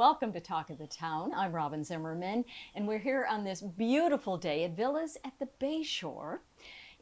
Welcome to Talk of the Town. I'm Robyn Zimmerman, and we're here on this beautiful day at Villas at the Bayshore,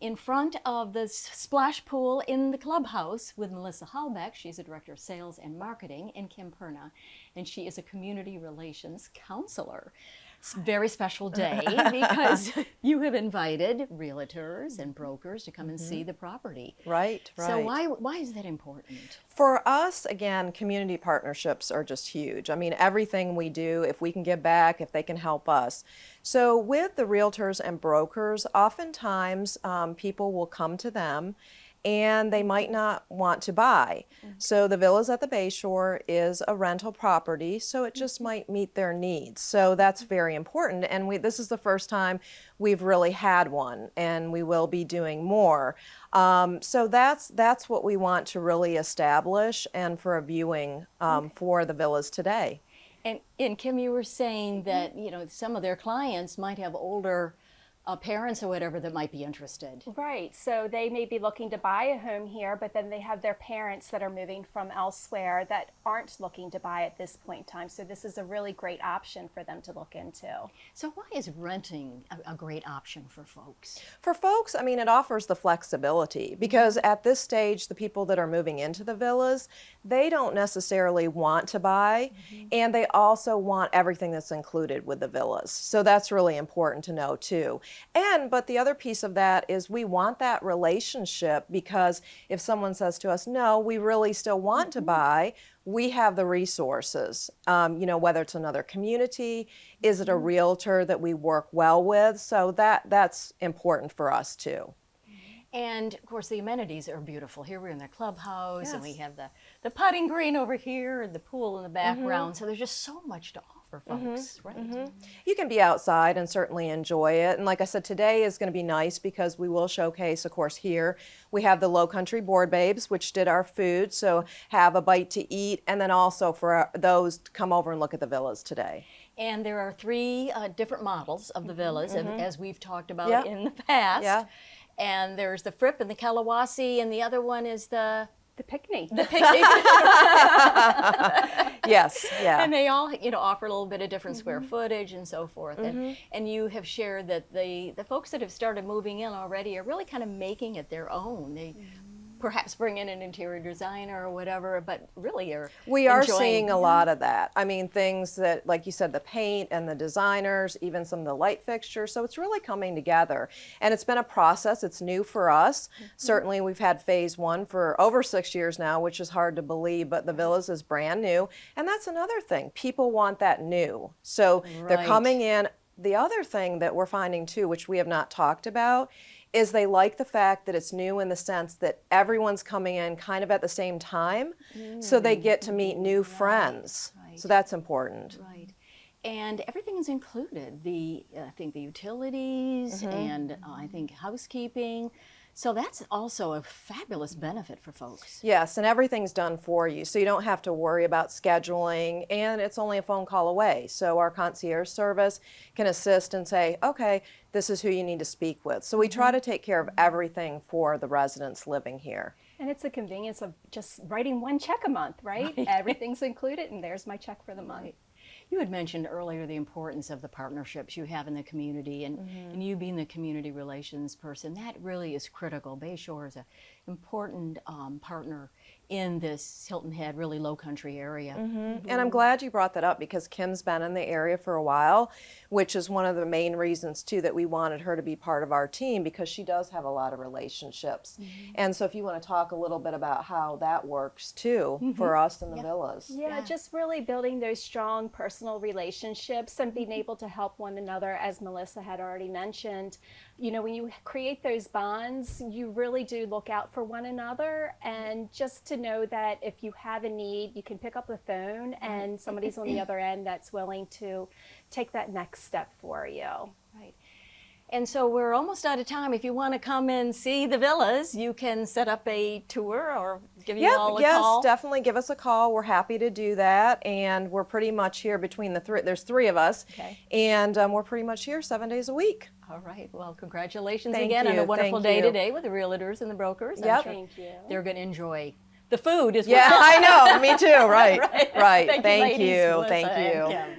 in front of the splash pool in the clubhouse with MHallbeck. She's a director of sales and marketing, and Kim Perna, and she is a community relations counselor. It's a very special day because you have invited realtors and brokers to come and see the property. Right. So why is that important? For us, again, community partnerships are just huge. I mean, everything we do, if we can give back, if they can help us. So with the realtors and brokers, oftentimes people will come to them and they might not want to buy. So the Villas at the Bayshore is a rental property, so it just might meet their needs. So that's very important, and this is the first time we've really had one, and we will be doing more. So that's what we want to really establish, and for a viewing for the Villas today. And Kim, you were saying that some of their clients might have older parents or whatever that might be interested. Right, so they may be looking to buy a home here, but then they have their parents that are moving from elsewhere that aren't looking to buy at this point in time. So this is a really great option for them to look into. So why is renting a great option for folks? For folks, I mean, it offers the flexibility because at this stage, the people that are moving into the villas, they don't necessarily want to buy, and they also want everything that's included with the villas. So that's really important to know too. But the other piece of that is we want that relationship, because if someone says to us, no, we really still want to buy, we have the resources, whether it's another community, is it a realtor that we work well with? So that's important for us too. And of course the amenities are beautiful. Here we're in the clubhouse, and we Yes. have the putting green over here and the pool in the background. So there's just so much to offer folks, right? You can be outside and certainly enjoy it. And like I said, today is going to be nice because we will showcase, of course, here. We have the Lowcountry Board Babes, which did our food, so have a bite to eat, and then also for those to come over and look at the villas today. And there are three different models of the villas, as we've talked about in the past. Yeah. And there's the Fripp and the Kalawasi, and the other one is the Picnic. Yes, yeah. And they all, offer a little bit of different square footage and so forth. And you have shared that the folks that have started moving in already are really kind of making it their own. They perhaps bring in an interior designer or whatever, but really We are enjoying, seeing a lot of that. I mean, things that, like you said, the paint and the designers, even some of the light fixtures. So it's really coming together. And it's been a process. It's new for us. Certainly, we've had phase one for over 6 years now, which is hard to believe, but the villas is brand new. And that's another thing. People want that new. So they're coming in. The other thing that we're finding too, which we have not talked about, is they like the fact that it's new in the sense that everyone's coming in kind of at the same time, so they get to meet new friends. So that's important. Right. And everything is included. I think the utilities and I think housekeeping. So that's also a fabulous benefit for folks. Yes, and everything's done for you, so you don't have to worry about scheduling, and it's only a phone call away. So our concierge service can assist and say, okay, this is who you need to speak with. So we try to take care of everything for the residents living here. And it's a convenience of just writing one check a month, right? Everything's included, and there's my check for the month. You had mentioned earlier the importance of the partnerships you have in the community, and you being the community relations person, that really is critical. Bayshore is an important partner in this Hilton Head, really Lowcountry area. And I'm glad you brought that up because Kim's been in the area for a while, which is one of the main reasons too that we wanted her to be part of our team, because she does have a lot of relationships. And so if you want to talk a little bit about how that works too for us in the villas. Yeah, just really building those strong personal relationships and being able to help one another, as Melissa had already mentioned. When you create those bonds, you really do look out for one another, and just to know that if you have a need, you can pick up the phone and somebody's on the other end that's willing to take that next step for you. Right. And so we're almost out of time. If you want to come and see the villas, you can set up a tour or give you all a call. Yes, definitely give us a call. We're happy to do that. And we're pretty much here between the three. There's three of us. Okay. And we're pretty much here 7 days a week. All right. Well, congratulations Thank again on you. a wonderful Thank day you. today with the realtors and the brokers. Yep. Thank you. They're going to enjoy The food is Yeah, I know. Me too. Right. Right. Thank you, Thank ladies, you. Melissa Thank and you. Kim.